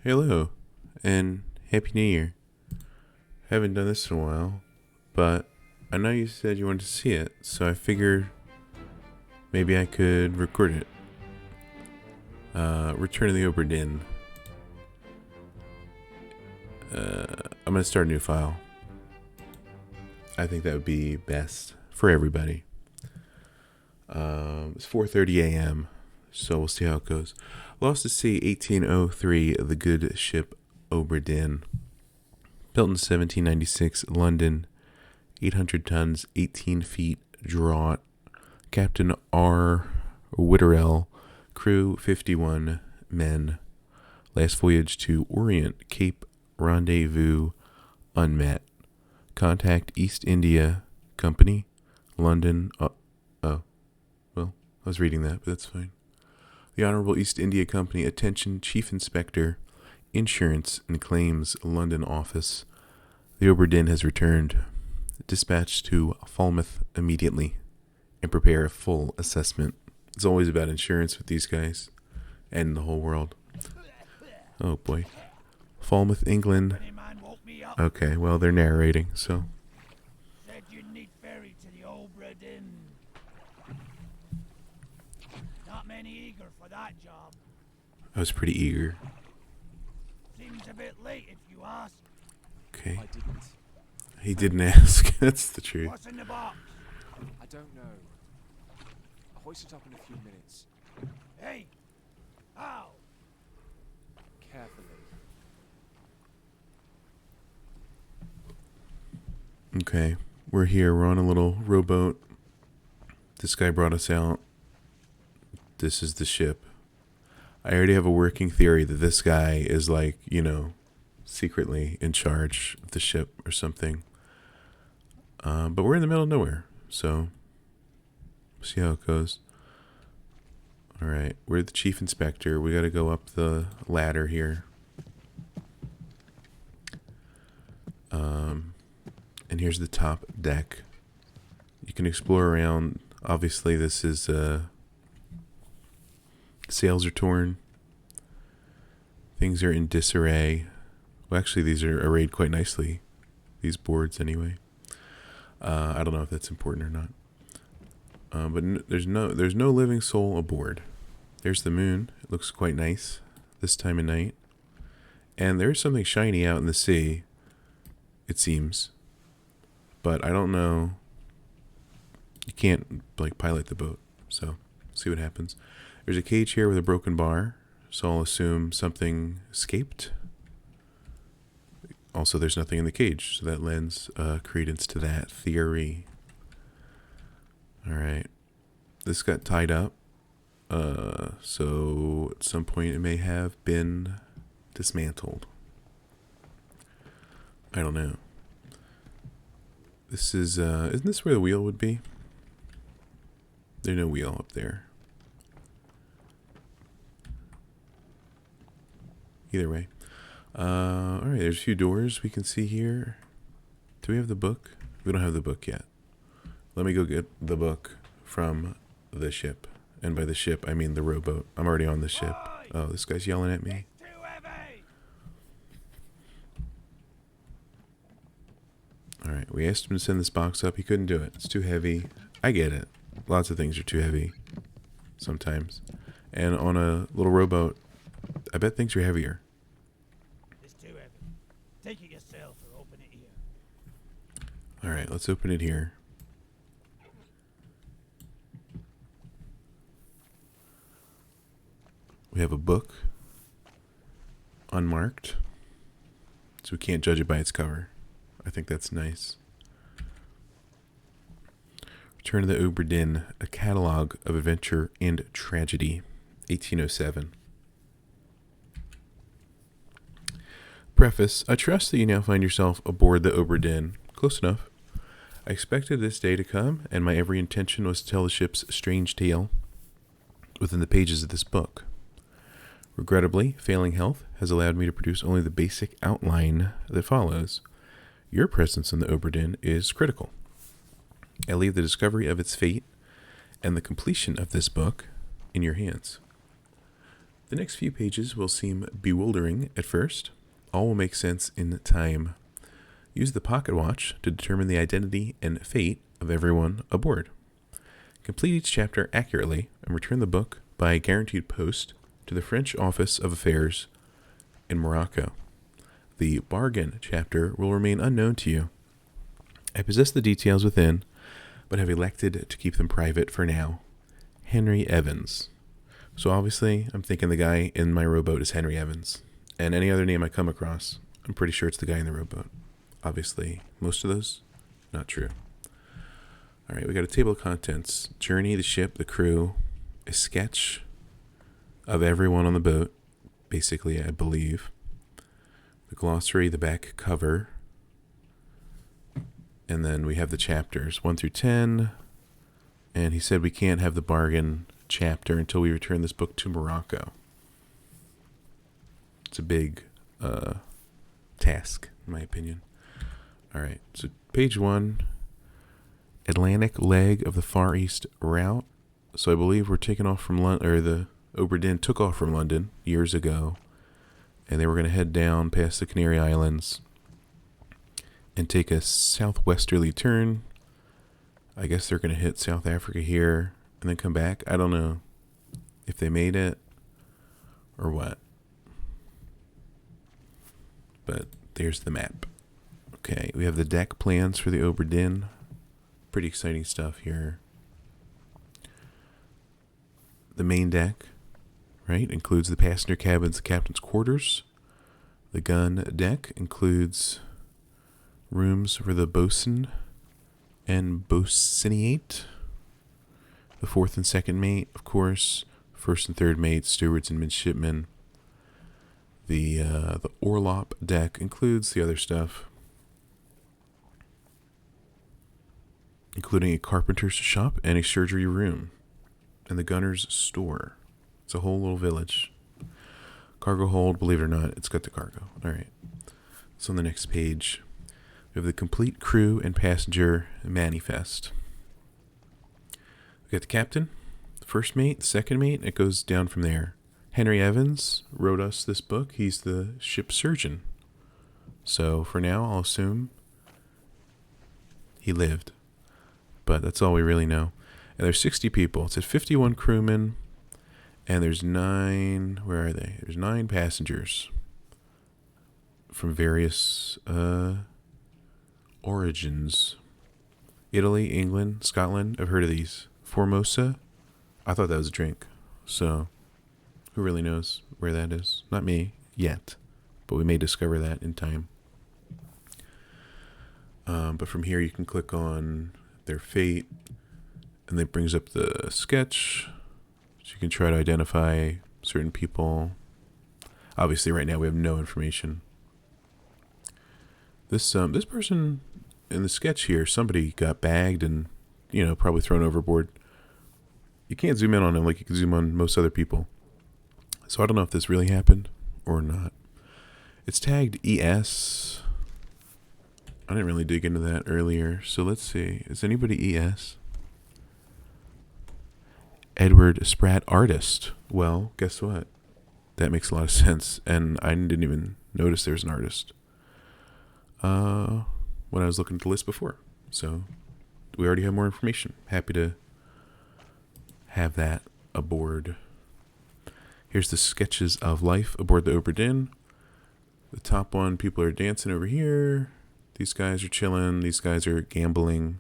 Hello, and Happy New Year. Haven't done this in a while, but I know you said you wanted to see it, so I figured maybe I could record it. Return of the Obra Dinn. I'm gonna start a new file. I think that would be best for everybody. It's 4:30 a.m., so we'll see how it goes. Lost to sea, 1803. The good ship Obra Dinn. Built in 1796, London. 800 tons, 18 feet draught. Captain R. Witterell. Crew 51 men. Last voyage to Orient, Cape Rendezvous unmet. Contact East India Company, London. Well, I was reading that, but that's fine. The Honorable East India Company, attention, Chief Inspector, Insurance and Claims, London office. The Obra Dinn has returned. Dispatch to Falmouth immediately and prepare a full assessment. It's always about insurance with these guys and the whole world. Oh boy. Falmouth, England. Okay, well, they're narrating, so. Said you need ferry to the Obra Dinn. Not many eager for that job. I was pretty eager. Seems a bit late if you ask. Okay. I didn't. He didn't ask. That's the truth. What's in the box? I don't know. I'll hoist it up in a few minutes. Hey! How? Carefully. Okay. We're here. We're on a little rowboat. This guy brought us out. This is the ship. I already have a working theory that this guy is like, secretly in charge of the ship or something. But we're in the middle of nowhere, so we'll see how it goes. All right, we're the chief inspector. We got to go up the ladder here. And here's the top deck. You can explore around. Obviously, this is sails are torn. Things are in disarray. Well, actually, these are arrayed quite nicely. These boards, anyway. I don't know if that's important or not. But there's no living soul aboard. There's the moon. It looks quite nice this time of night. And there's something shiny out in the sea, it seems. But I don't know. You can't, pilot the boat. So, see what happens. There's a cage here with a broken bar. So I'll assume something escaped. Also, there's nothing in the cage, so that lends credence to that theory. All right. This got tied up. So at some point it may have been dismantled. I don't know. This is, isn't this where the wheel would be? There's no wheel up there. Either way. Alright, there's a few doors we can see here. Do we have the book? We don't have the book yet. Let me go get the book from the ship. And by the ship, I mean the rowboat. I'm already on the ship. Oh, this guy's yelling at me. Too heavy! Alright, we asked him to send this box up. He couldn't do it. It's too heavy. I get it. Lots of things are too heavy. Sometimes. And on a little rowboat, I bet things are heavier. It's too heavy. Take it yourself or open it here. Alright, let's open it here. We have a book. Unmarked. So we can't judge it by its cover. I think that's nice. Return of the Obra Dinn, a catalog of adventure and tragedy. 1807. Preface. I trust that you now find yourself aboard the Obra Dinn. Close enough. I expected this day to come, and my every intention was to tell the ship's strange tale within the pages of this book. Regrettably, failing health has allowed me to produce only the basic outline that follows. Your presence in the Obra Dinn is critical. I leave the discovery of its fate and the completion of this book in your hands. The next few pages will seem bewildering at first. All will make sense in time. Use the pocket watch to determine the identity and fate of everyone aboard. Complete each chapter accurately and return the book by guaranteed post to the French Office of Affairs in Morocco. The bargain chapter will remain unknown to you. I possess the details within, but have elected to keep them private for now. Henry Evans. So obviously, I'm thinking the guy in my rowboat is Henry Evans. And any other name I come across, I'm pretty sure it's the guy in the rowboat. Obviously, most of those, not true. All right, we got a table of contents. Journey, the ship, the crew, a sketch of everyone on the boat, basically, I believe. The glossary, the back cover. And then we have the chapters, 1 through 10. And he said we can't have the bargain chapter until we return this book to Morocco. It's a big task, in my opinion. All right, so page 1, Atlantic leg of the Far East route. So I believe we're taking off from London, or the Oberdin took off from London years ago, and they were going to head down past the Canary Islands and take a southwesterly turn. I guess they're going to hit South Africa here and then come back. I don't know if they made it or what. But there's the map. Okay, we have the deck plans for the Oberdin. Pretty exciting stuff here. The main deck, right, includes the passenger cabins, the captain's quarters. The gun deck includes rooms for the bosun and bosuneate. The fourth and second mate, of course. First and third mates, stewards and midshipmen. The orlop deck includes the other stuff, including a carpenter's shop and a surgery room, and the gunner's store. It's a whole little village. Cargo hold, believe it or not, it's got the cargo. All right. So on the next page, we have the complete crew and passenger manifest. We got the captain, the first mate, the second mate, and it goes down from there. Henry Evans wrote us this book. He's the ship's surgeon. So for now, I'll assume he lived. But that's all we really know. And there's 60 people. It says 51 crewmen. And there's 9, where are they? There's 9 passengers from various origins. Italy, England, Scotland. I've heard of these. Formosa. I thought that was a drink. So who really knows where that is? Not me yet. But we may discover that in time. But from here you can click on their fate. And it brings up the sketch. So you can try to identify certain people. Obviously right now we have no information. This person in the sketch here, somebody got bagged and, probably thrown overboard. You can't zoom in on him like you can zoom on most other people. So I don't know if this really happened or not. It's tagged ES. I didn't really dig into that earlier. So let's see. Is anybody ES? Edward Spratt, artist. Well, guess what? That makes a lot of sense. And I didn't even notice there's an artist when I was looking at the list before. So we already have more information. Happy to have that aboard. Here's the sketches of life aboard the Oberdin. The top one, people are dancing over here. These guys are chilling. These guys are gambling.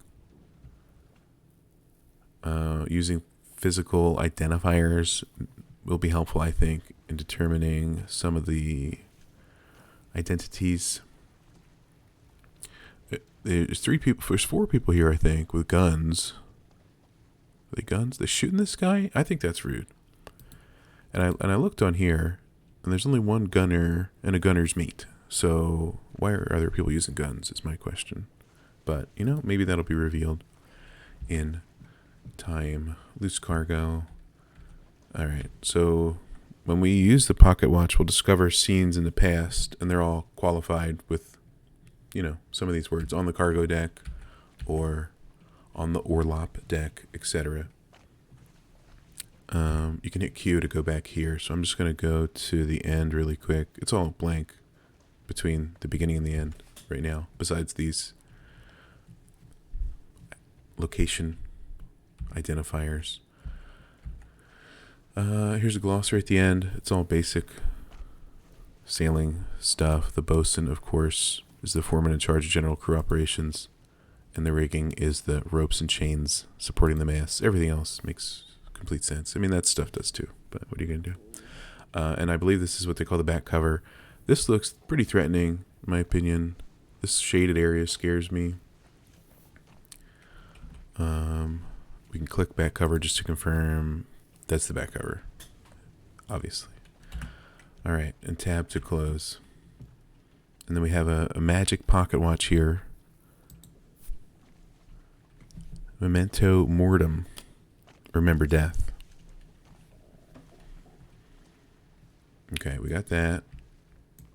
Using physical identifiers will be helpful, I think, in determining some of the identities. There's 3 people. There's 4 people here, I think, with guns. Are they guns? They're shooting this guy? I think that's rude. And I looked on here, and there's only one gunner and a gunner's mate. So why are other people using guns is my question. But, maybe that'll be revealed in time. Loose cargo. All right. So when we use the pocket watch, we'll discover scenes in the past, and they're all qualified with, some of these words on the cargo deck or on the orlop deck, etc. You can hit Q to go back here. So I'm just going to go to the end really quick. It's all blank between the beginning and the end right now, besides these location identifiers. Here's a glossary at the end. It's all basic sailing stuff. The bosun, of course, is the foreman in charge of general crew operations, and the rigging is the ropes and chains supporting the mast. Everything else makes complete sense. I mean, that stuff does too, but what are you going to do? And I believe this is what they call the back cover. This looks pretty threatening, in my opinion. This shaded area scares me. We can click back cover just to confirm that's the back cover, obviously. All right, and tab to close. And then we have a magic pocket watch here. Memento mortem. Remember death. Okay, we got that.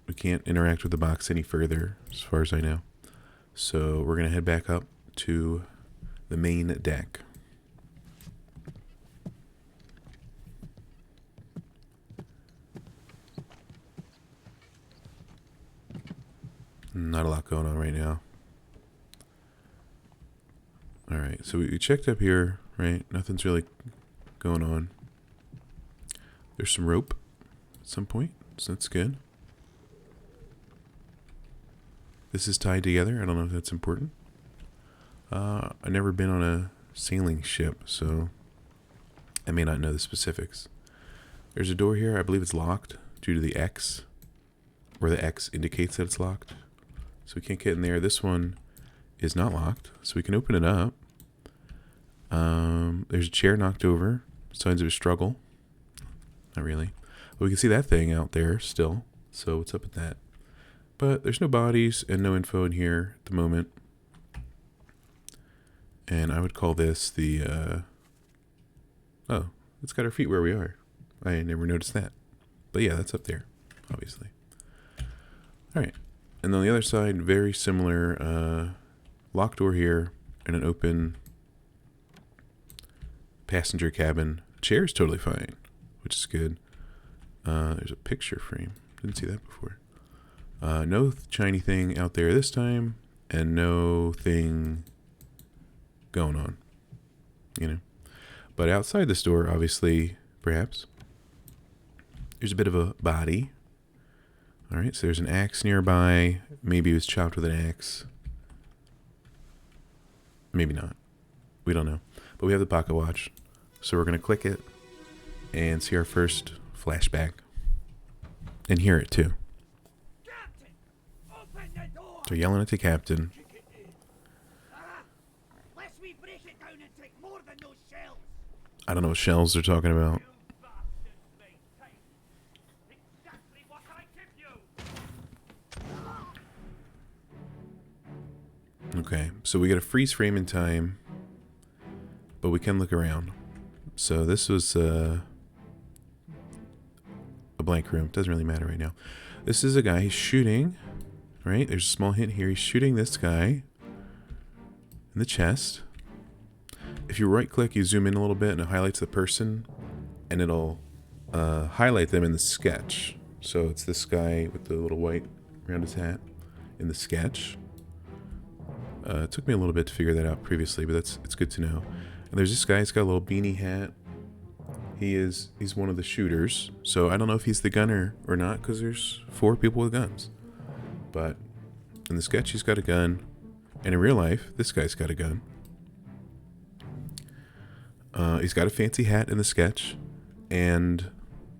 We can't interact with the box any further, as far as I know. So we're going to head back up to the main deck. Not a lot going on right now. Alright, so we checked up here, right? Nothing's really going on. There's some rope at some point, so that's good. This is tied together. I don't know if that's important. I've never been on a sailing ship, so I may not know the specifics. There's a door here. I believe it's locked due to the X, where the X indicates that it's locked. So we can't get in there. This one is not locked, so we can open it up. There's a chair knocked over. Signs of a struggle. Not really. But we can see that thing out there still. So what's up with that? But there's no bodies and no info in here at the moment. And I would call this the, oh, it's got our feet where we are. I never noticed that. But yeah, that's up there, obviously. All right. And on the other side, very similar, locked door here and an open passenger cabin. Chair is totally fine, which is good. There's a picture frame. Didn't see that before. No shiny thing out there this time, and no thing going on, you know. But outside this door, obviously, perhaps, there's a bit of a body. All right, so there's an axe nearby. Maybe it was chopped with an axe. Maybe not. We don't know. But we have the pocket watch. So we're going to click it and see our first flashback. And hear it too. Captain, open the door. They're yelling at the captain. Lest we break it down and take more than those shells. I don't know what shells they're talking about. You bastards made time. Exactly what I give you. Okay, so we got a freeze frame in time, but we can look around. So this was a blank room. Doesn't really matter right now. This is a guy. He's shooting. Right? There's a small hint here. He's shooting this guy in the chest. If you right click, you zoom in a little bit and it highlights the person, and it'll highlight them in the sketch. So it's this guy with the little white around his hat in the sketch. It took me a little bit to figure that out previously, but it's good to know. And there's this guy. He's got a little beanie hat. He's one of the shooters. So I don't know if he's the gunner or not, because there's 4 people with guns. But in the sketch, he's got a gun, and in real life, this guy's got a gun. He's got a fancy hat in the sketch, and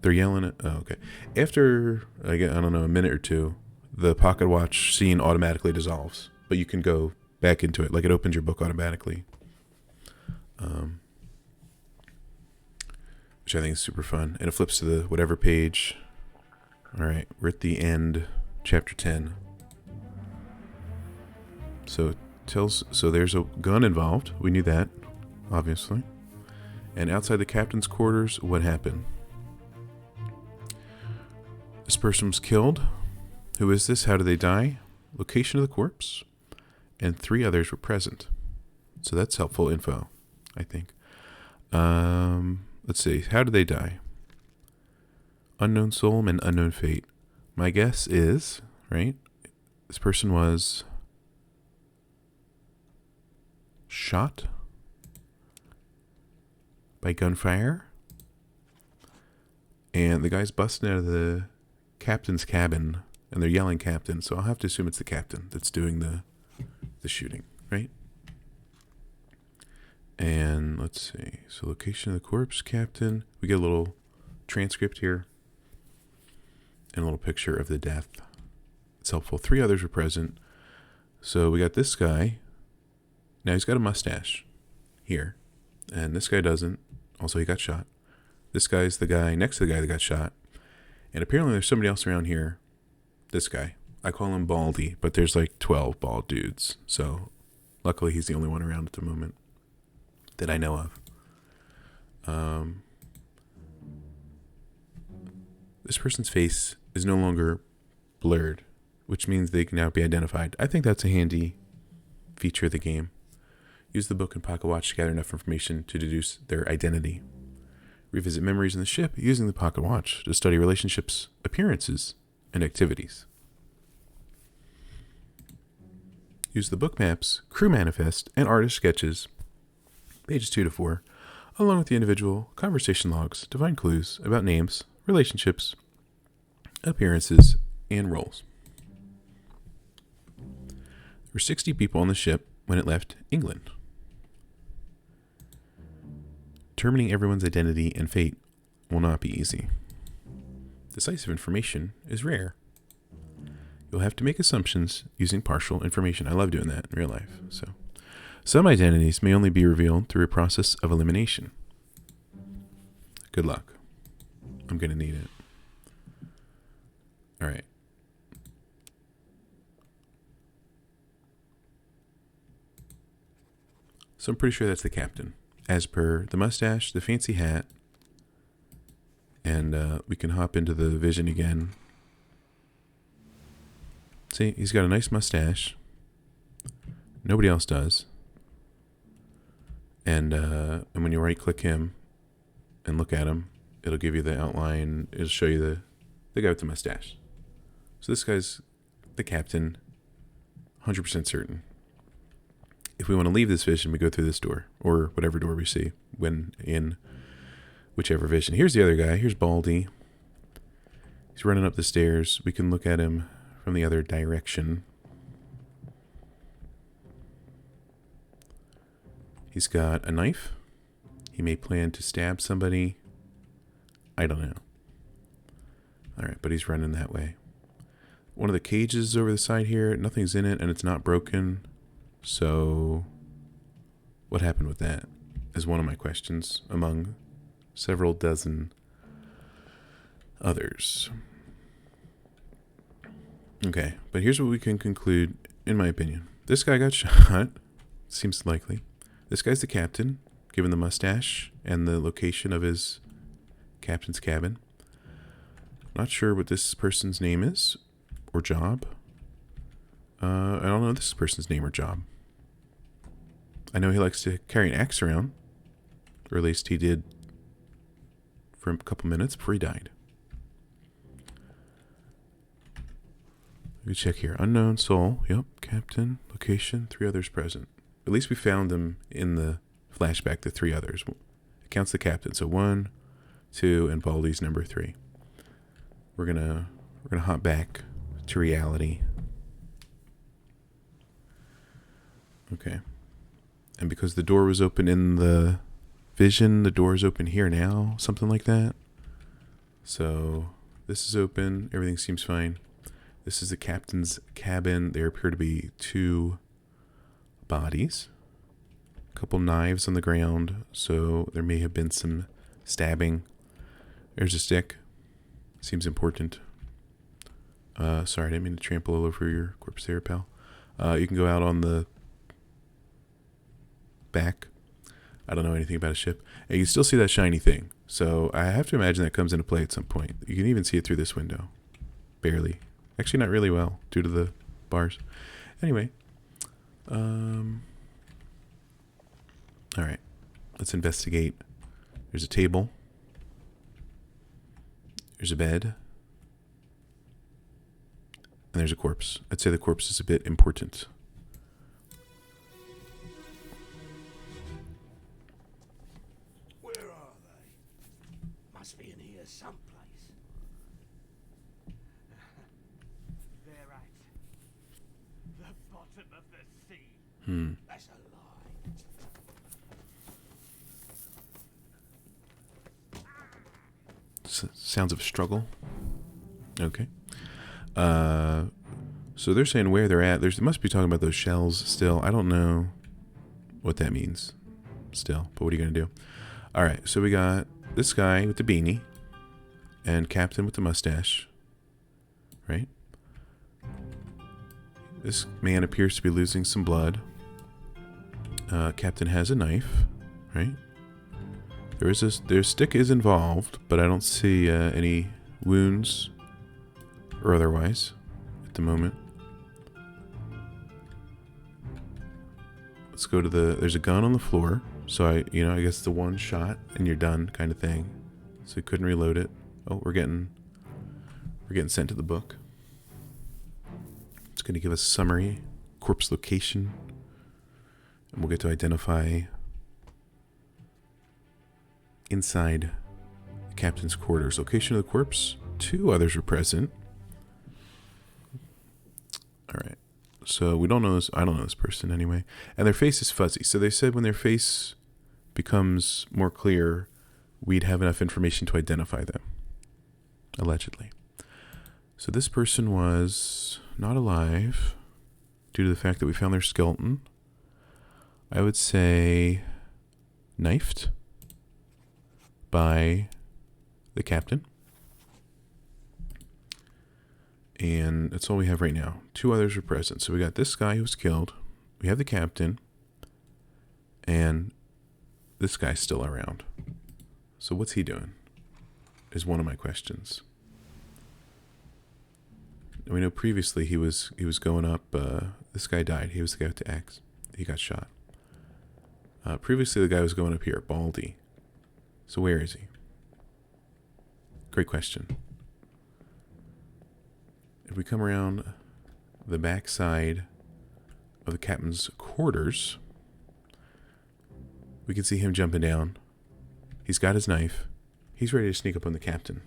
they're yelling at. Oh, okay. After I don't know, a minute or two, the pocket watch scene automatically dissolves, but you can go back into it, like it opens your book automatically. Which I think is super fun. And it flips to the whatever page. All right, we're at the end, chapter 10. So there's a gun involved. We knew that, obviously. And outside the captain's quarters, what happened? This person was killed. Who is this? How did they die? Location of the corpse. And 3 others were present. So that's helpful info, I think. let's see. How did they die? Unknown soul and unknown fate. My guess is, right, this person was shot by gunfire. And the guy's busting out of the captain's cabin, and they're yelling captain, so I'll have to assume it's the captain that's doing the shooting, right? And let's see. So location of the corpse, captain. We get a little transcript here and a little picture of the death. It's helpful. 3 others were present. So we got this guy. Now he's got a mustache here, and this guy doesn't. Also, he got shot. This guy's the guy next to the guy that got shot. And apparently there's somebody else around here. This guy. I call him Baldy, but there's like 12 bald dudes. So luckily he's the only one around at the moment that I know of. This person's face is no longer blurred, which means they can now be identified. I think that's a handy feature of the game. Use the book and pocket watch to gather enough information to deduce their identity. Revisit memories in the ship using the pocket watch to study relationships, appearances, and activities. Use the book maps, crew manifest, and artist sketches, pages 2 to 4, along with the individual conversation logs to find clues about names, relationships, appearances, and roles. There were 60 people on the ship when it left England. Determining everyone's identity and fate will not be easy. Decisive information is rare. You'll have to make assumptions using partial information. I love doing that in real life. So, some identities may only be revealed through a process of elimination. Good luck. I'm going to need it. All right. So I'm pretty sure that's the captain. As per the mustache, the fancy hat, and we can hop into the vision again. See, he's got a nice mustache. Nobody else does. And when you right-click him and look at him, it'll give you the outline. It'll show you the guy with the mustache. So this guy's the captain, 100% certain. If we want to leave this vision, we go through this door, or whatever door we see when in whichever vision. Here's the other guy. Here's Baldy. He's running up the stairs. We can look at him from the other direction. He's got a knife. He may plan to stab somebody. I don't know. All right, but he's running that way. One of the cages over the side here, nothing's in it, and it's not broken. So, what happened with that is one of my questions among several dozen others. Okay, but here's what we can conclude, in my opinion. This guy got shot. Seems likely. This guy's the captain, given the mustache and the location of his captain's cabin. Not sure what this person's name is or job. I don't know this person's name or job. I know he likes to carry an axe around, or at least he did for a couple minutes before he died. We check here. Unknown soul. Yep. Captain. Location. 3 others present. At least we found them in the flashback, the 3 others. It counts the captain. So 1, 2, and Baldy's number 3. We're gonna hop back to reality. Okay. And because the door was open in the vision, the door is open here now, something like that. So this is open. Everything seems fine. This is the captain's cabin. There appear to be 2 bodies. A couple knives on the ground. So there may have been some stabbing. There's a stick. Seems important. Sorry, I didn't mean to trample all over your corpse there, pal. You can go out on the back. I don't know anything about a ship. And you still see that shiny thing. So I have to imagine that comes into play at some point. You can even see it through this window. Barely. Actually, not really well due to the bars. Anyway. Alright. Let's investigate. There's a table. There's a bed. And there's a corpse. I'd say the corpse is a bit important. Where are they? Must be in here someplace. They're at the bottom of the sea. That's a lie. Sounds of struggle. Okay. So they're saying where they're at. They must be talking about those shells still. I don't know what that means still, but what are you going to do? All right, so we got this guy with the beanie and Captain with the mustache, right? This man appears to be losing some blood. Captain has a knife, right? Their stick is involved, but I don't see any wounds or otherwise at the moment. Let's go to there's a gun on the floor, so I guess the one shot and you're done kind of thing. So we couldn't reload it. Oh, we're getting sent to the book. It's going to give us a summary, corpse location, and we'll get to identify inside the captain's quarters. Location of the corpse. 2 others were present. All right. So we don't know this. I don't know this person anyway. And their face is fuzzy. So they said when their face becomes more clear, we'd have enough information to identify them. Allegedly. So this person was not alive due to the fact that we found their skeleton. I would say knifed by the captain. And that's all we have right now. 2 others are present. So we got this guy who was killed. We have the captain. And this guy's still around. So what's he doing? Is one of my questions. We know previously he was going up. This guy died. He was the guy with the axe. He got shot. Previously the guy was going up here, Baldy. So where is he? Great question. If we come around the back side of the captain's quarters, we can see him jumping down. He's got his knife. He's ready to sneak up on the captain.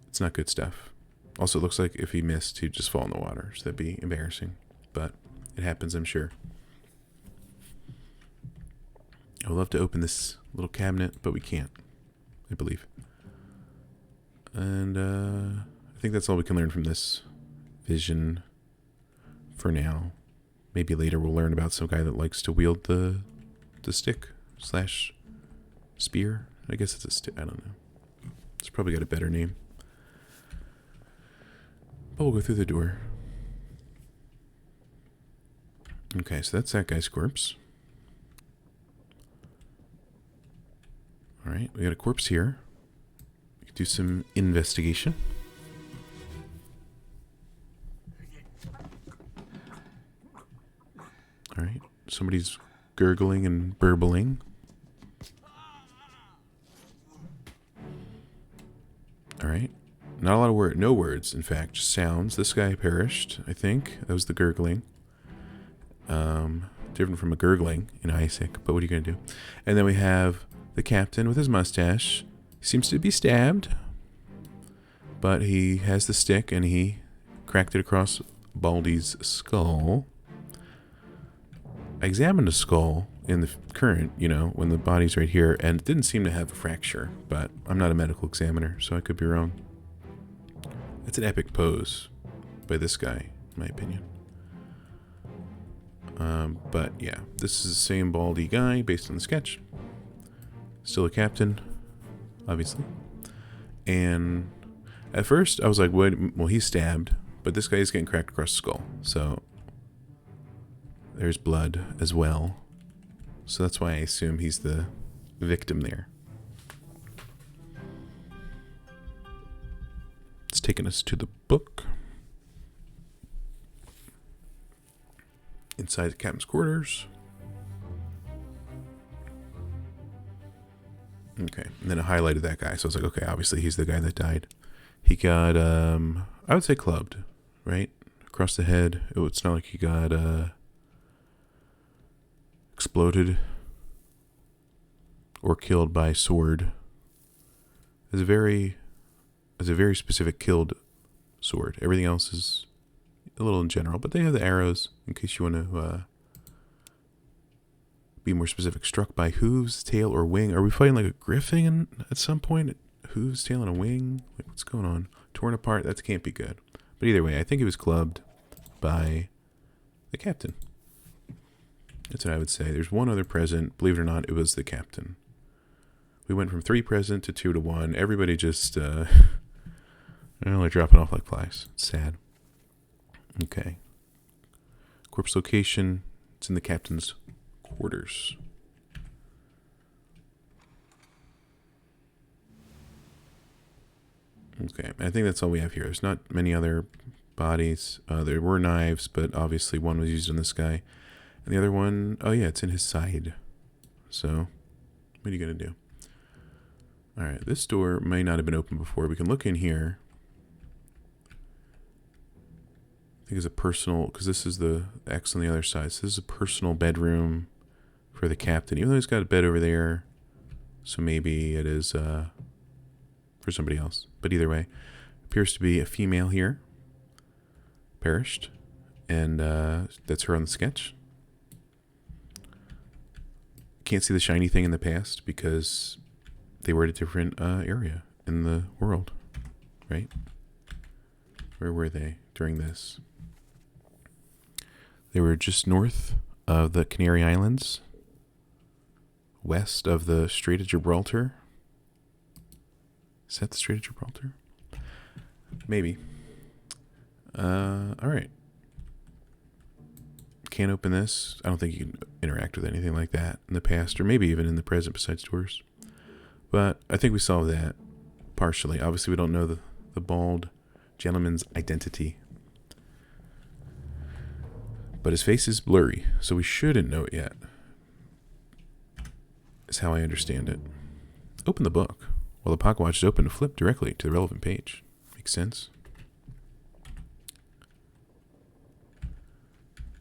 It's not good stuff. Also, it looks like if he missed, he'd just fall in the water. So that'd be embarrassing. But it happens, I'm sure. I would love to open this little cabinet, but we can't, I believe. And I think that's all we can learn from this vision for now. Maybe later we'll learn about some guy that likes to wield the stick / spear. I guess it's a stick. I don't know. It's probably got a better name. But we'll go through the door. Okay, so that's that guy's corpse. Alright, we got a corpse here. We can do some investigation. Alright, somebody's gurgling and burbling. Alright, not a lot of words, no words, in fact, just sounds. This guy perished, I think. That was the gurgling. Different from a gurgling in Isaac, but what are you going to do? And then we have the captain with his mustache. He seems to be stabbed, but he has the stick and he cracked it across Baldy's skull. I examined the skull in the current, when the body's right here, and it didn't seem to have a fracture, but I'm not a medical examiner, so I could be wrong. That's an epic pose by this guy, in my opinion. But yeah, this is the same Baldy guy based on the sketch. Still a captain, obviously. And at first I was like, well, he's stabbed, but this guy is getting cracked across the skull. So there's blood as well. So that's why I assume he's the victim there. It's taking us to the book. Inside the captain's quarters. Okay. And then it highlighted that guy. So I was like, okay, obviously he's the guy that died. He got, I would say clubbed, right? Across the head. It's not like he got, exploded or killed by sword. It's a very specific killed sword. Everything else is a little in general, but they have the arrows in case you want to be more specific. Struck by hooves, tail, or wing. Are we fighting like a griffin at some point? Hooves, tail, and a wing? Like, what's going on? Torn apart? That can't be good. But either way, I think he was clubbed by the captain. That's what I would say. There's one other present. Believe it or not, it was the captain. We went from 3 present to 2 to 1. Everybody just, they're dropping off like flies. It's sad. Okay. Corpse location. It's in the captain's quarters. Okay, I think that's all we have here. There's not many other bodies. There were knives, but obviously one was used on this guy. And the other one, oh yeah, it's in his side. So, what are you going to do? Alright, this door may not have been open before. We can look in here. I think it's a personal, because this is the X on the other side. So this is a personal bedroom for the captain. Even though he's got a bed over there. So maybe it is for somebody else. But either way, appears to be a female here. Perished. And that's her on the sketch. Can't see the shiny thing in the past because they were at a different area in the world, right? Where were they during this? They were just north of the Canary Islands, west of the Strait of Gibraltar. Is that the Strait of Gibraltar? Maybe. All right. Can't open this. I don't think you can interact with anything like that in the past, or maybe even in the present besides doors. But I think we solved that partially. Obviously, we don't know the bald gentleman's identity. But his face is blurry, so we shouldn't know it yet. Is how I understand it. Open the book. While the pocket watch is open, to flip directly to the relevant page. Makes sense.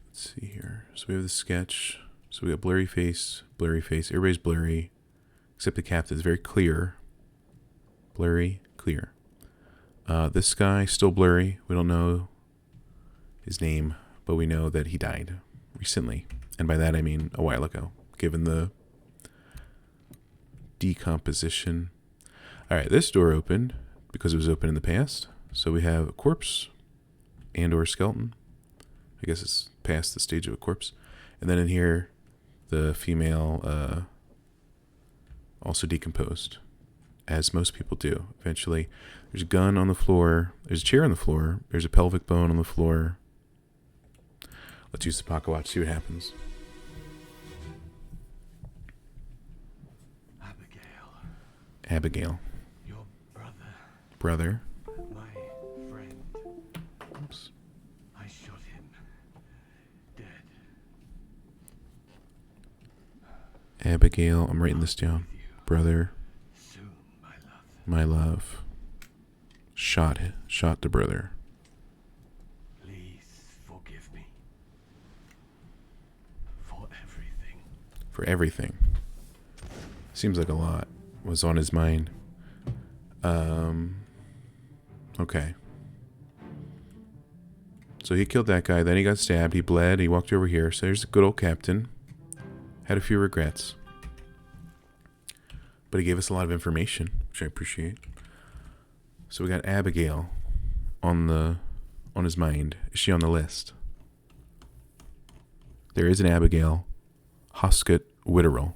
Let's see here. So we have the sketch. So we got blurry face, blurry face. Everybody's blurry, except the captain is very clear. Blurry, clear. This guy, still blurry. We don't know his name, but we know that he died recently. And by that I mean a while ago, given the decomposition. Alright, this door opened because it was open in the past. So we have a corpse and or skeleton. I guess it's past the stage of a corpse. And then in here, the female also decomposed, as most people do eventually. There's a gun on the floor. There's a chair on the floor. There's a pelvic bone on the floor. Let's use the pocket watch, see what happens. Abigail. Your brother. Brother. My friend. Oops. I shot him. Dead. Abigail, I'm writing this down. Brother. Soon, my love. My love. Shot the brother. Please forgive me. For everything. For everything. Seems like a lot was on his mind. Okay. So he killed that guy, then he got stabbed, he bled, he walked over here. So there's a good old captain. Had a few regrets. But he gave us a lot of information, which I appreciate. So we got Abigail on his mind. Is she on the list? There is an Abigail Hosket Witterell.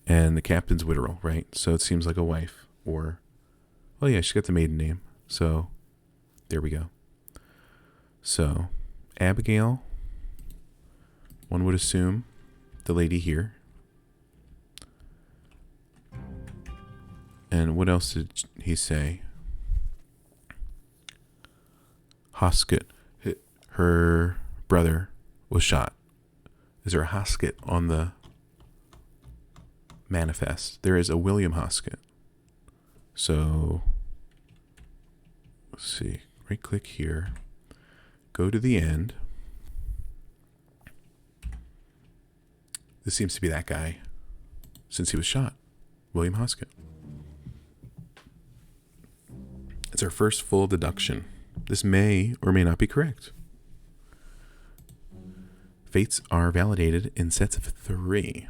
And the captain's Witterell, right? So it seems like a wife. Or, well, yeah, she got the maiden name. So, there we go. So, Abigail, one would assume, the lady here. And what else did he say? Hosket, her brother was shot. Is there a Hosket on the manifest. There is a William Hoskett. So, let's see. Right click here. Go to the end. This seems to be that guy since he was shot. William Hoskett. It's our first full deduction. This may or may not be correct. Fates are validated in sets of 3.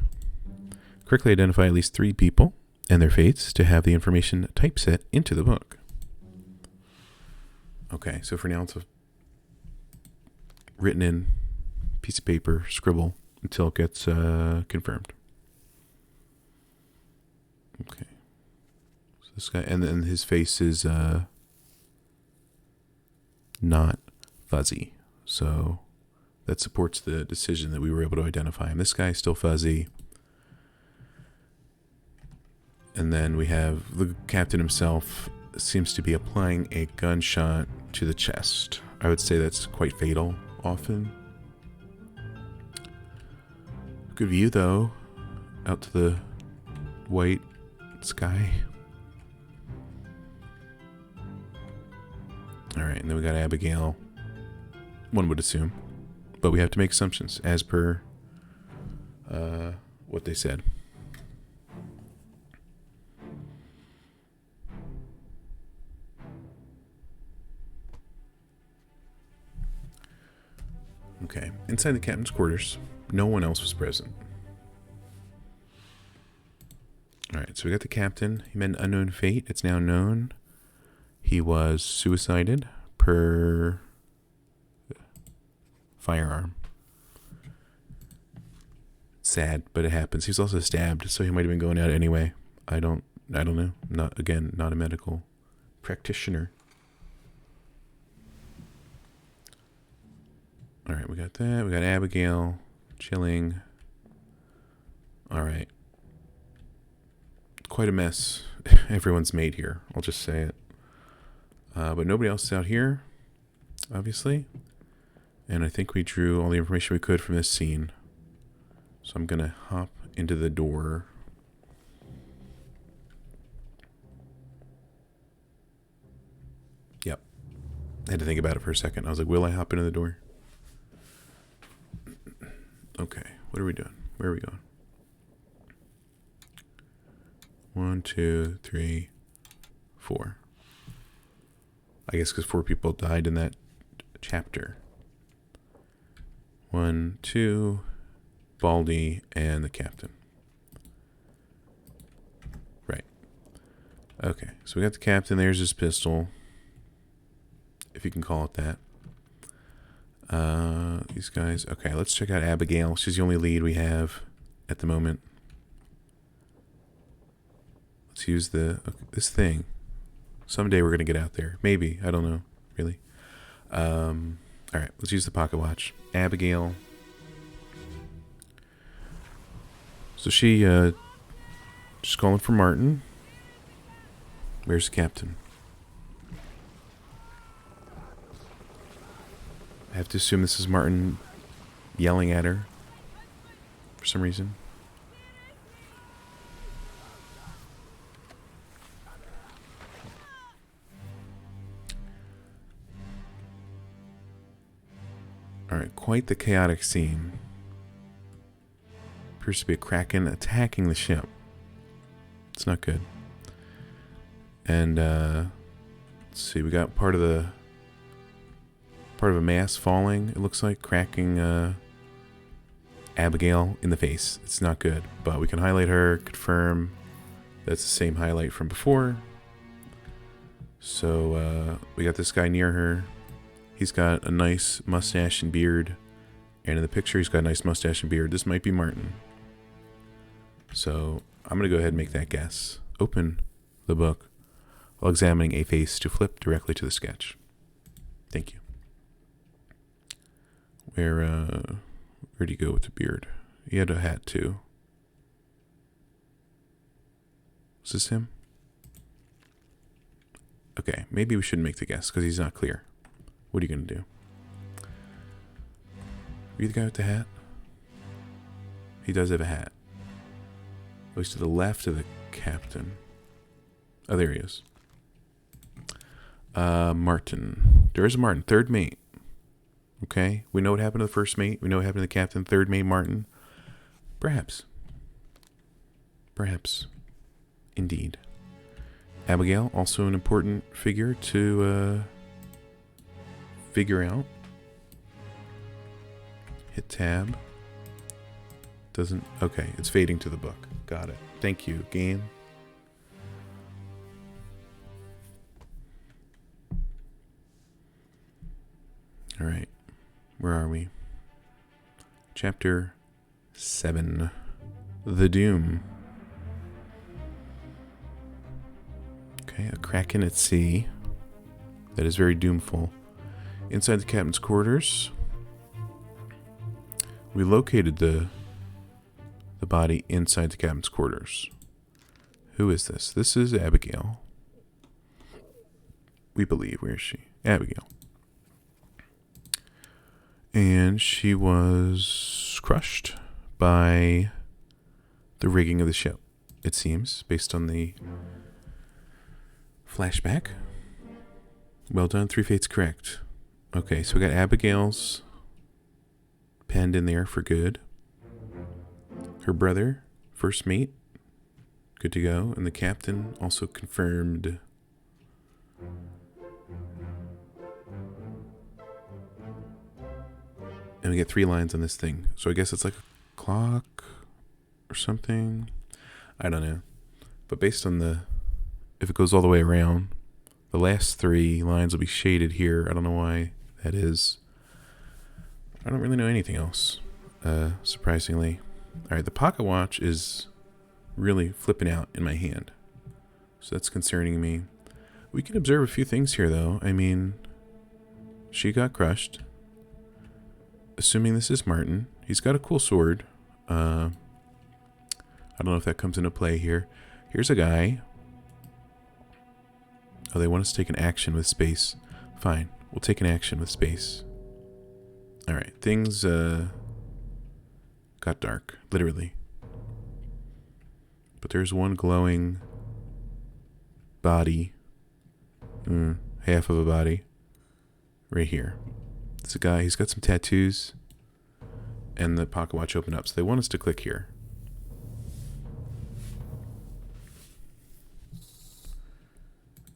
Correctly identify at least 3 people and their fates to have the information typeset into the book. Okay, so for now it's a written in piece of paper, scribble, until it gets confirmed. Okay. So this guy, and then his face is not fuzzy. So that supports the decision that we were able to identify him. This guy is still fuzzy. And then we have the captain himself seems to be applying a gunshot to the chest. I would say that's quite fatal often. Good view though, out to the white sky. Alright, and then we got Abigail. One would assume. But we have to make assumptions as per what they said. Okay, inside the captain's quarters, no one else was present. Alright, so we got the captain. He met an unknown fate. It's now known he was suicided per firearm. Sad, but it happens. He was also stabbed, so he might have been going out anyway. I don't know. Not a medical practitioner. Alright, we got that. We got Abigail chilling. Alright. Quite a mess everyone's made here. I'll just say it. But nobody else is out here, obviously. And I think we drew all the information we could from this scene. So I'm going to hop into the door. Yep. I had to think about it for a second. I was like, will I hop into the door? Okay, what are we doing? Where are we going? 1, 2, 3, 4. I guess because 4 people died in that chapter. 1, 2, Baldy, and the captain. Right. Okay, so we got the captain. There's his pistol, if you can call it that. These guys. Okay, let's check out Abigail. She's the only lead we have at the moment. Let's use this thing. Someday we're gonna get out there. Maybe. I don't know. Really. All right. Let's use the pocket watch. Abigail. So she's calling for Martin. Where's the captain? I have to assume this is Martin yelling at her for some reason. Alright, quite the chaotic scene. Appears to be a Kraken attacking the ship. It's not good. And let's see, we got part of a mass falling, it looks like, cracking Abigail in the face. It's not good, but we can highlight her, confirm that's the same highlight from before. So we got this guy near her. He's got a nice mustache and beard, and in the picture he's got a nice mustache and beard. This might be Martin. So I'm gonna go ahead and make that guess. Open the book while examining a face to flip directly to the sketch. Thank you. Where'd he go with the beard? He had a hat too. Is this him? Okay, maybe we shouldn't make the guess because he's not clear. What are you gonna do? Are you the guy with the hat? He does have a hat. Oh, he's to the left of the captain. Oh, there he is. Martin. There is a Martin. Third mate. Okay. We know what happened to the first mate. We know what happened to the captain. Third mate, Martin. Perhaps. Perhaps. Indeed. Abigail, also an important figure to figure out. Hit tab. Doesn't... Okay, it's fading to the book. Got it. Thank you, game. Alright. Where are we? Chapter 7. The Doom. Okay, a kraken at sea. That is very doomful. Inside the captain's quarters. We located the body inside the captain's quarters. Who is this? This is Abigail. We believe. Where is she? Abigail. And she was crushed by the rigging of the ship, it seems, based on the flashback. Well done. 3 fates correct. Okay, so we got Abigail's penned in there for good. Her brother, first mate, good to go. And the captain also confirmed. And we get 3 lines on this thing. So I guess it's like a clock or something. I don't know. But based on the... If it goes all the way around, the last 3 lines will be shaded here. I don't know why that is. I don't really know anything else, surprisingly. Alright, the pocket watch is really flipping out in my hand. So that's concerning me. We can observe a few things here, though. I mean, she got crushed. Assuming this is Martin. He's got a cool sword. I don't know if that comes into play here. Here's a guy. Oh, they want us to take an action with space. Fine. We'll take an action with space. Alright. Things got dark. Literally. But there's one glowing body. Half of a body. Right here. It's a guy, he's got some tattoos, and the pocket watch opened up, so they want us to click here.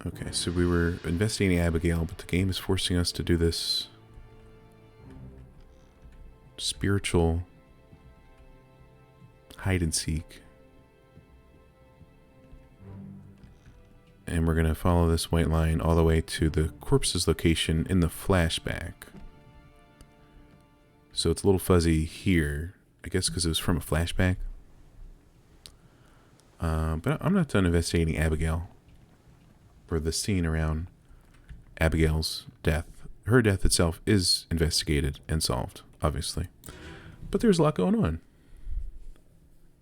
Okay, so we were investigating Abigail, but the game is forcing us to do this spiritual hide and seek. And we're going to follow this white line all the way to the corpse's location in the flashback. So it's a little fuzzy here, I guess because it was from a flashback. But I'm not done investigating Abigail, or the scene around Abigail's death. Her death itself is investigated and solved, obviously. But there's a lot going on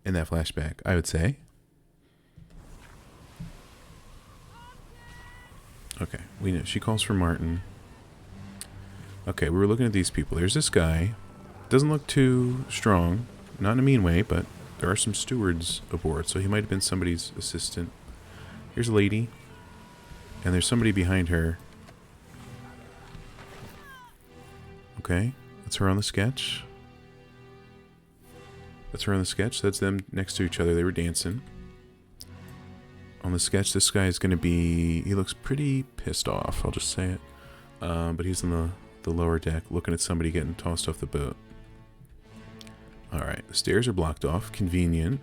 in that flashback, I would say. Okay, we know she calls for Martin. Okay, we were looking at these people. There's this guy. Doesn't look too strong. Not in a mean way, but there are some stewards aboard, so he might have been somebody's assistant. Here's a lady. And there's somebody behind her. Okay, that's her on the sketch. That's her on the sketch. That's them next to each other. They were dancing. On the sketch, this guy is going to be... He looks pretty pissed off, I'll just say it. But he's on the lower deck looking at somebody getting tossed off the boat. Alright, the stairs are blocked off. Convenient.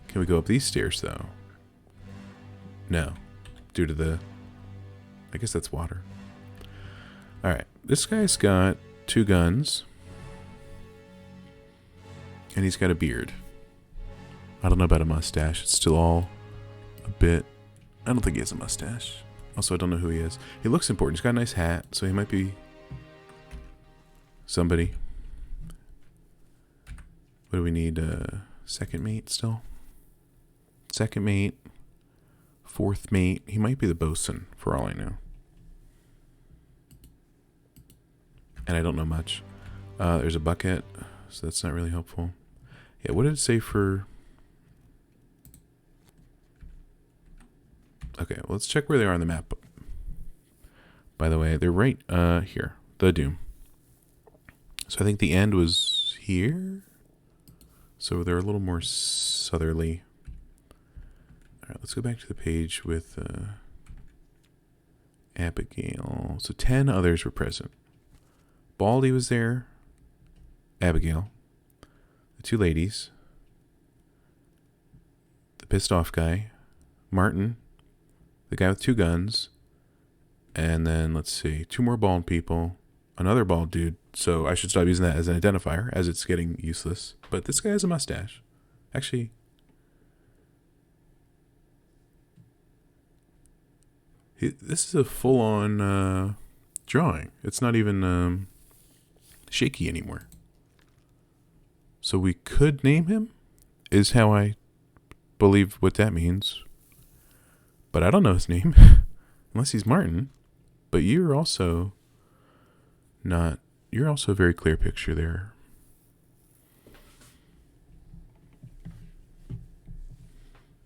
Can we go up these stairs, though? No. Due to the... I guess that's water. Alright, this guy's got 2 guns. And he's got a beard. I don't know about a mustache. It's still all a bit... I don't think he has a mustache. Also, I don't know who he is. He looks important. He's got a nice hat, so he might be somebody. What do we need? Second mate still? Second mate. Fourth mate. He might be the bosun, for all I know. And I don't know much. There's a bucket, so that's not really helpful. Yeah, what did it say for Okay, well, let's check where they are on the map. By the way, they're right here. The Doom. So I think the end was here. So they're a little more southerly. All right, let's go back to the page with Abigail. So 10 others were present. Baldy was there. Abigail. The two ladies. The pissed off guy. Martin. The guy with two guns. And then, let's see, 2 more bald people. Another bald dude. So I should stop using that as an identifier, as it's getting useless. But this guy has a mustache. Actually, this is a full-on drawing. It's not even shaky anymore. So we could name him, is how I believe what that means. But I don't know his name, unless he's Martin. But you're also not, you're also a very clear picture there.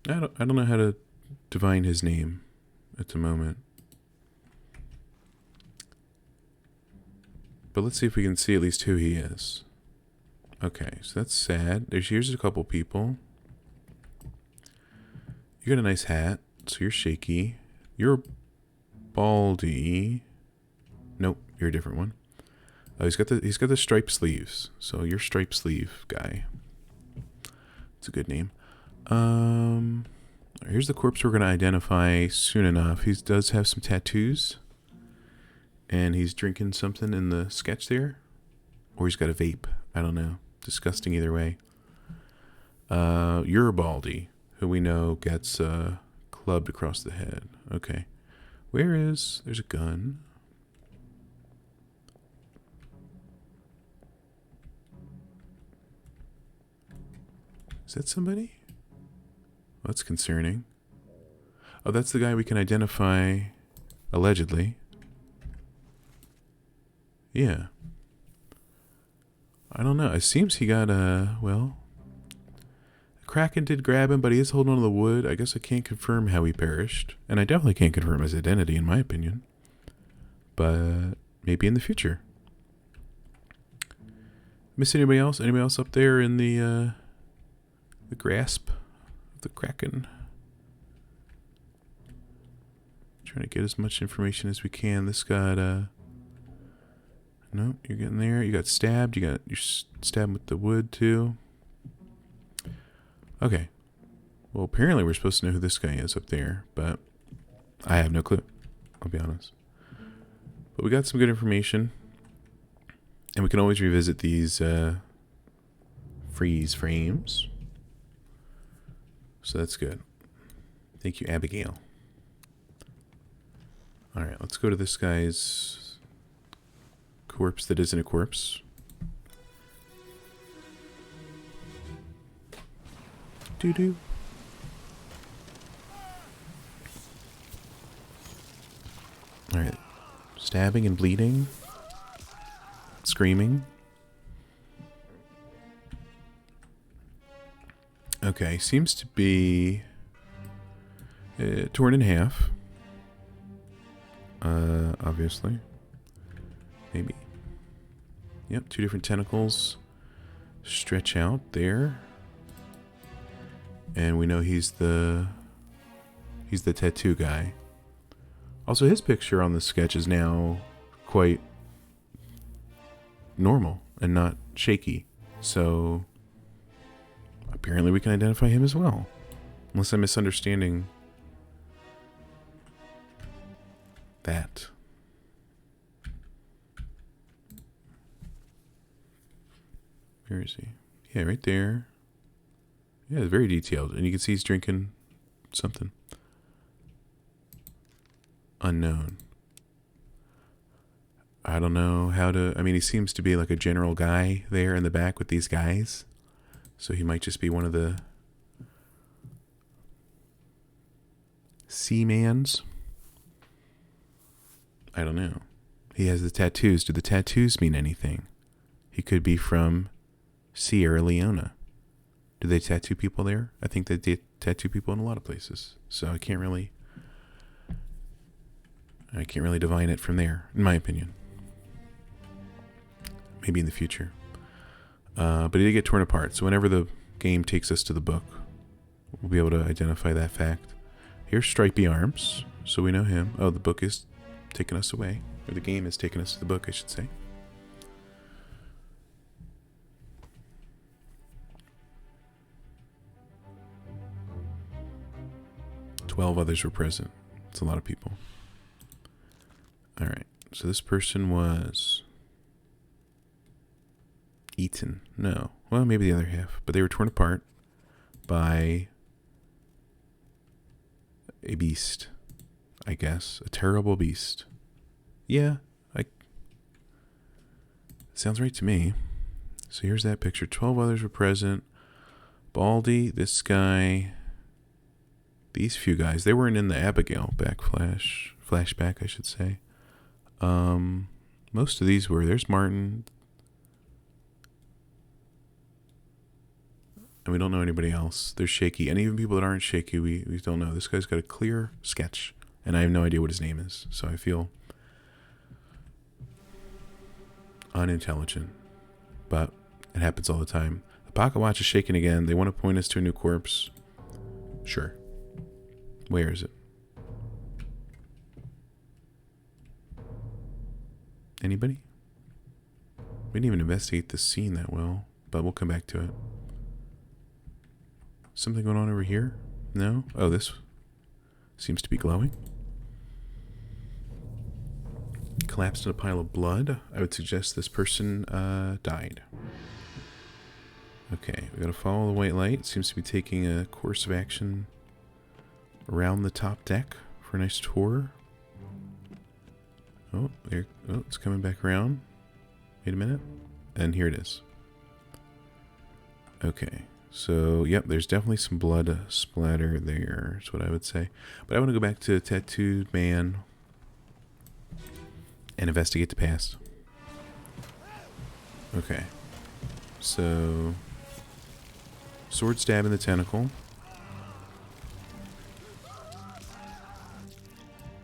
I don't know how to divine his name at the moment. But let's see if we can see at least who he is. Okay, so that's sad. Here's a couple people. You got a nice hat, so you're shaky. You're Baldy. Nope, you're a different one. Oh, he's got the striped sleeves. So you're striped sleeve guy. It's a good name. Here's the corpse we're gonna identify soon enough. He does have some tattoos. And he's drinking something in the sketch there. Or he's got a vape. I don't know. Disgusting either way. You're Baldy, who we know gets clubbed across the head. Okay. There's a gun. Is that somebody? Well, that's concerning. Oh, that's the guy we can identify, allegedly. Yeah. I don't know. It seems he got well, Kraken did grab him, but he is holding on to the wood. I guess I can't confirm how he perished. And I definitely can't confirm his identity, in my opinion. But maybe in the future. Miss anybody else? Anybody else up there in the grasp of the Kraken? Trying to get as much information as we can. This got, nope, you're getting there. You got stabbed. You're stabbed with the wood, too. Okay. Well, apparently we're supposed to know who this guy is up there, but I have no clue. I'll be honest. But we got some good information. And we can always revisit these freeze frames. So that's good. Thank you, Abigail. Alright, let's go to this guy's corpse that isn't a corpse. Doo-doo. Alright. Stabbing and bleeding. Screaming. Okay, seems to be torn in half. Obviously. Maybe. Yep, 2 different tentacles stretch out there. And we know he's the tattoo guy. Also, his picture on the sketch is now quite normal and not shaky. So apparently we can identify him as well. Unless I'm misunderstanding that. Where is he? Yeah, right there. Yeah, it's very detailed. And you can see he's drinking something. Unknown. I don't know how to... I mean, he seems to be like a general guy there in the back with these guys. So he might just be one of the... Seamans. I don't know. He has the tattoos. Do the tattoos mean anything? He could be from Sierra Leone. Do they tattoo people there? I think they tattoo people in a lot of places. So I can't really I can't really divine it from there, in my opinion. Maybe in the future. But it did get torn apart. So whenever the game takes us to the book, we'll be able to identify that fact. Here's Stripey Arms. So we know him. Oh, the book is taking us away. Or the game is taking us to the book, I should say. "12 others were present." It's a lot of people. Alright. So this person was eaten. No. Well, maybe the other half. But they were torn apart by a beast, I guess. A terrible beast. Yeah, sounds right to me. So here's that picture. 12 others were present. Baldy, this guy, these few guys. They weren't in the Abigail flashback, I should say. Most of these were. There's Martin. And we don't know anybody else. There's Shaky. And even people that aren't Shaky, we don't know. This guy's got a clear sketch. And I have no idea what his name is. So I feel unintelligent. But it happens all the time. The pocket watch is shaking again. They want to point us to a new corpse. Sure. Where is it? Anybody? We didn't even investigate the scene that well. But we'll come back to it. Something going on over here? No? Oh, this seems to be glowing. Collapsed in a pile of blood. I would suggest this person died. Okay, we gotta follow the white light. Seems to be taking a course of action around the top deck for a nice tour. Oh, there. Oh, it's coming back around. Wait a minute. And here it is. Okay. So, yep, there's definitely some blood splatter there, is what I would say. But I want to go back to Tattooed Man and investigate the past. Okay. So, sword stab in the tentacle.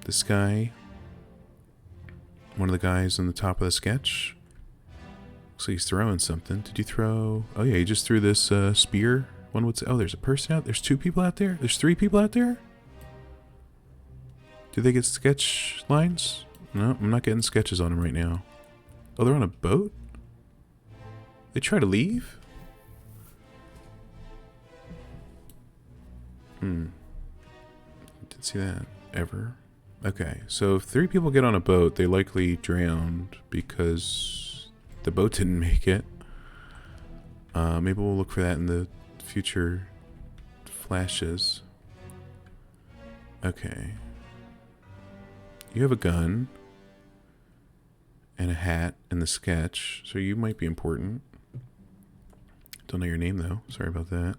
This guy, one of the guys on the top of the sketch. Looks like he's throwing something. Did you throw... Oh yeah, he just threw this spear. One would say... Oh, there's a person out... There's 2 people out there? There's 3 people out there? Do they get sketch lines? No, I'm not getting sketches on them right now. Oh, they're on a boat? They try to leave? Didn't see that ever. Okay, so if 3 people get on a boat, they likely drowned because the boat didn't make it. Maybe we'll look for that in the future flashes. Okay. You have a gun and a hat in the sketch, so you might be important. Don't know your name though. Sorry about that.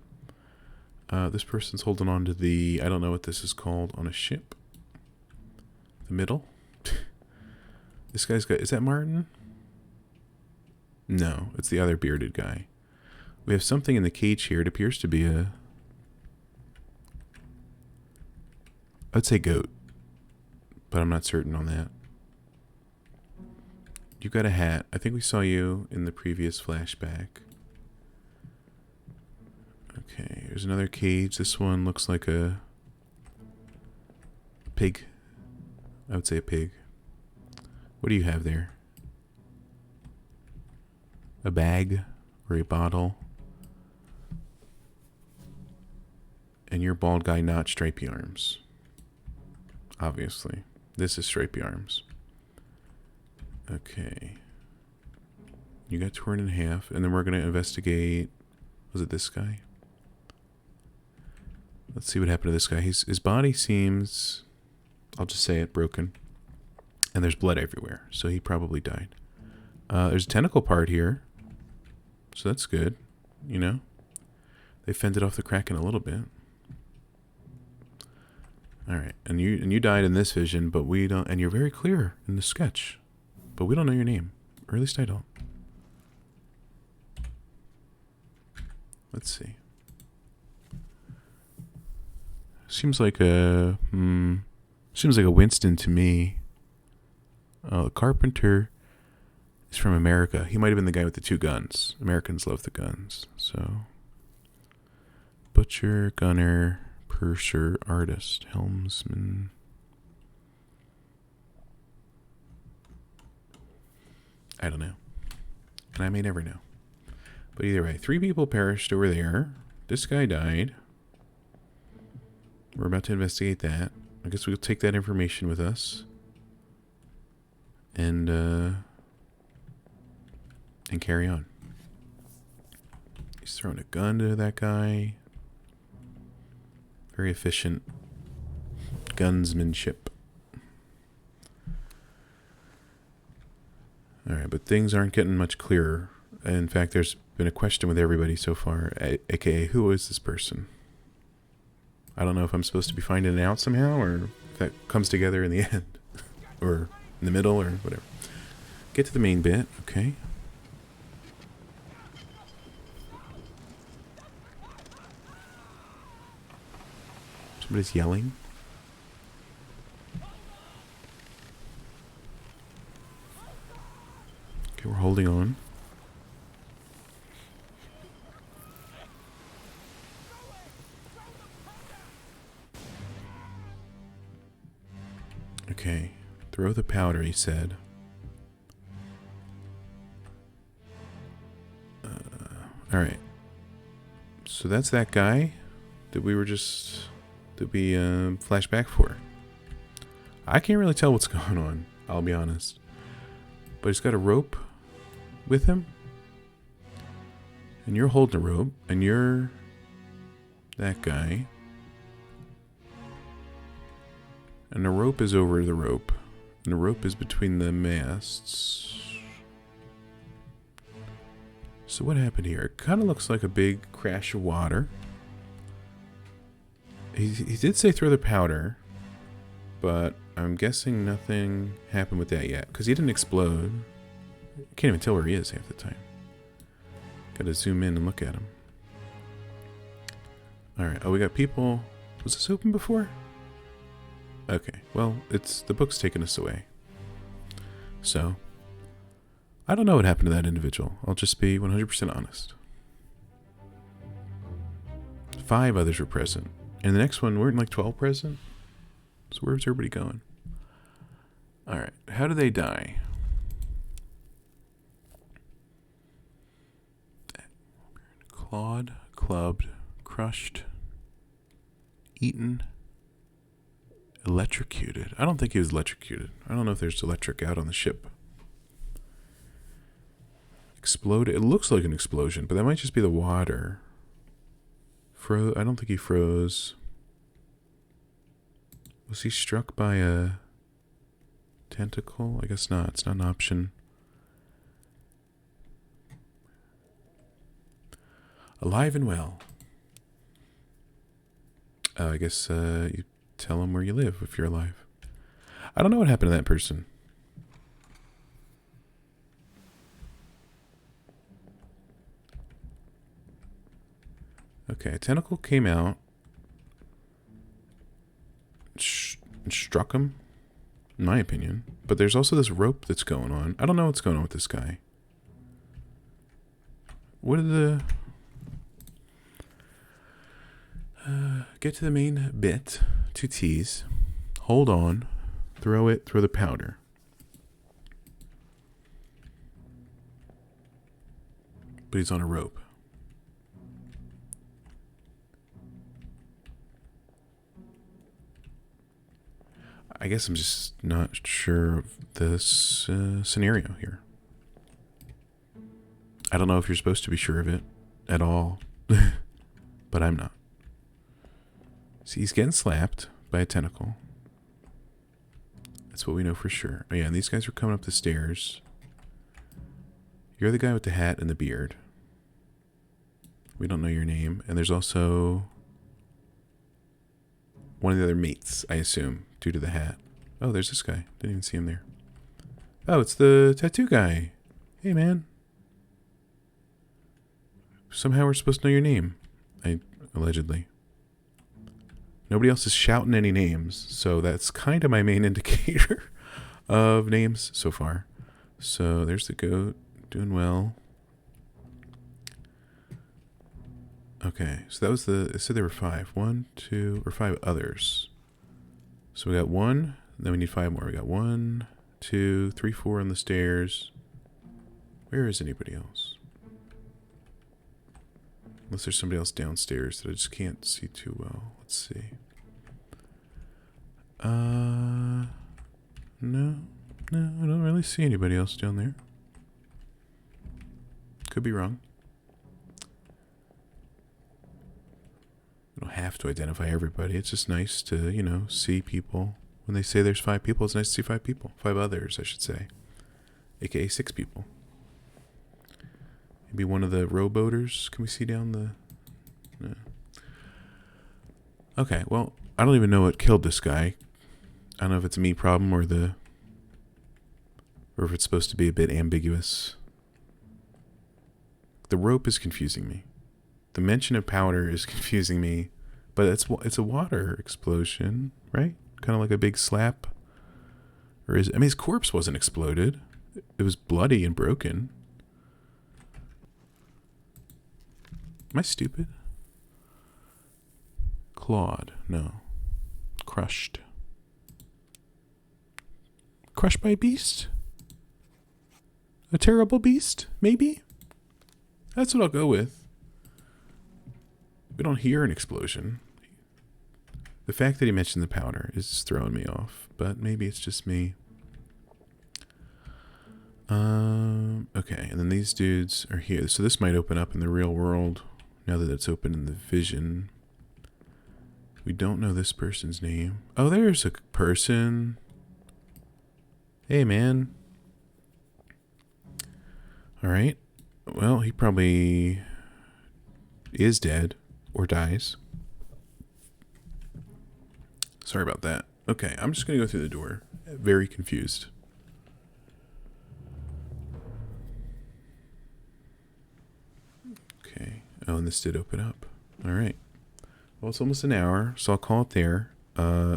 This person's holding on to the... I don't know what this is called on a ship. The middle. This guy's got... Is that Martin? No, it's the other bearded guy. We have something in the cage here. It appears to be a... I'd say goat. But I'm not certain on that. You've got a hat. I think we saw you in the previous flashback. Okay, there's another cage. This one looks like a pig. I would say a pig. What do you have there? A bag or a bottle. And you're bald guy, not Stripey Arms. Obviously. This is Stripey Arms. Okay. You got torn in half. And then we're going to investigate... Was it this guy? Let's see what happened to this guy. His body seems... I'll just say it, broken. And there's blood everywhere. So he probably died. There's a tentacle part here. So that's good. You know? They fended off the Kraken a little bit. Alright. And you died in this vision, but we don't... And you're very clear in the sketch. But we don't know your name. Or at least I don't. Let's see. Seems like a Winston to me. Oh, the carpenter is from America. He might have been the guy with the 2 guns. Americans love the guns. So, butcher, gunner, purser, artist, helmsman. I don't know. And I may never know. But either way, 3 people perished over there. This guy died. We're about to investigate that. I guess we'll take that information with us. And carry on. He's throwing a gun to that guy. Very efficient gunsmanship. Alright, but things aren't getting much clearer. In fact, there's been a question with everybody so far, aka, who is this person? I don't know if I'm supposed to be finding it out somehow, or if that comes together in the end, or in the middle, or whatever. Get to the main bit, okay. Somebody's yelling. Okay, we're holding on. Okay, throw the powder, he said. Alright. So that's that guy that we flashed back for. I can't really tell what's going on, I'll be honest. But he's got a rope with him. And you're holding a rope, and you're that guy. And the rope is over the rope. And the rope is between the masts. So what happened here? It kind of looks like a big crash of water. He did say throw the powder. But I'm guessing nothing happened with that yet. Because he didn't explode. Can't even tell where he is half the time. Gotta zoom in and look at him. Alright, oh, we got people. Was this open before? Okay, well, the book's taking us away. So, I don't know what happened to that individual. I'll just be 100% honest. 5 others were present. And the next one, weren't like 12 present? So where's everybody going? Alright, how do they die? Clawed, clubbed, crushed, eaten, electrocuted. I don't think he was electrocuted. I don't know if there's electric out on the ship. Exploded. It looks like an explosion, but that might just be the water. I don't think he froze. Was he struck by a tentacle? I guess not. It's not an option. Alive and well. I guess you tell them where you live if you're alive. I don't know what happened to that person. Okay, a tentacle came out. And struck him, in my opinion. But there's also this rope that's going on. I don't know what's going on with this guy. What are the... get to the main bit. 2 T's. Hold on. Throw the powder. But he's on a rope. I guess I'm just not sure of this scenario here. I don't know if you're supposed to be sure of it at all. But I'm not. See, he's getting slapped by a tentacle. That's what we know for sure. Oh yeah, and these guys are coming up the stairs. You're the guy with the hat and the beard. We don't know your name. And there's also one of the other mates, I assume, due to the hat. Oh, there's this guy. Didn't even see him there. Oh, it's the tattoo guy. Hey, man. Somehow we're supposed to know your name. Allegedly. Nobody else is shouting any names, so that's kind of my main indicator of names so far. So there's the goat, doing well. Okay, so that was it said there were 5. 1, 2, or 5 others. So we got 1, then we need 5 more. We got 1, 2, 3, 4 on the stairs. Where is anybody else? Unless there's somebody else downstairs that I just can't see too well. Let's see. No, I don't really see anybody else down there. Could be wrong. You don't have to identify everybody. It's just nice to, see people. When they say there's 5 people, it's nice to see 5 people. 5 others, I should say. AKA 6 people. Maybe one of the rowboaters. Can we see down the... No. Okay, well, I don't even know what killed this guy. I don't know if it's a me problem or if it's supposed to be a bit ambiguous. The rope is confusing me. The mention of powder is confusing me, but it's a water explosion, right? Kind of like a big slap. Or his corpse wasn't exploded. It was bloody and broken. Am I stupid? Clawed. No. Crushed. Crushed by a beast? A terrible beast? Maybe? That's what I'll go with. We don't hear an explosion. The fact that he mentioned the powder is throwing me off, but maybe it's just me. Okay, and then these dudes are here. So this might open up in the real world now that it's open in the vision. We don't know this person's name. Oh, there's a person. Hey, man. All right. Well, he probably is dead or dies. Sorry about that. Okay, I'm just going to go through the door. Very confused. Okay. Oh, and this did open up. All right. Well, it's almost an hour, so I'll call it there.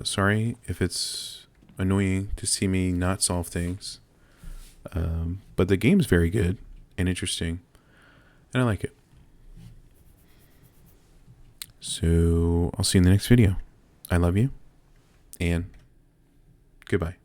Sorry if it's annoying to see me not solve things. But the game's very good and interesting, and I like it. So I'll see you in the next video. I love you, and goodbye.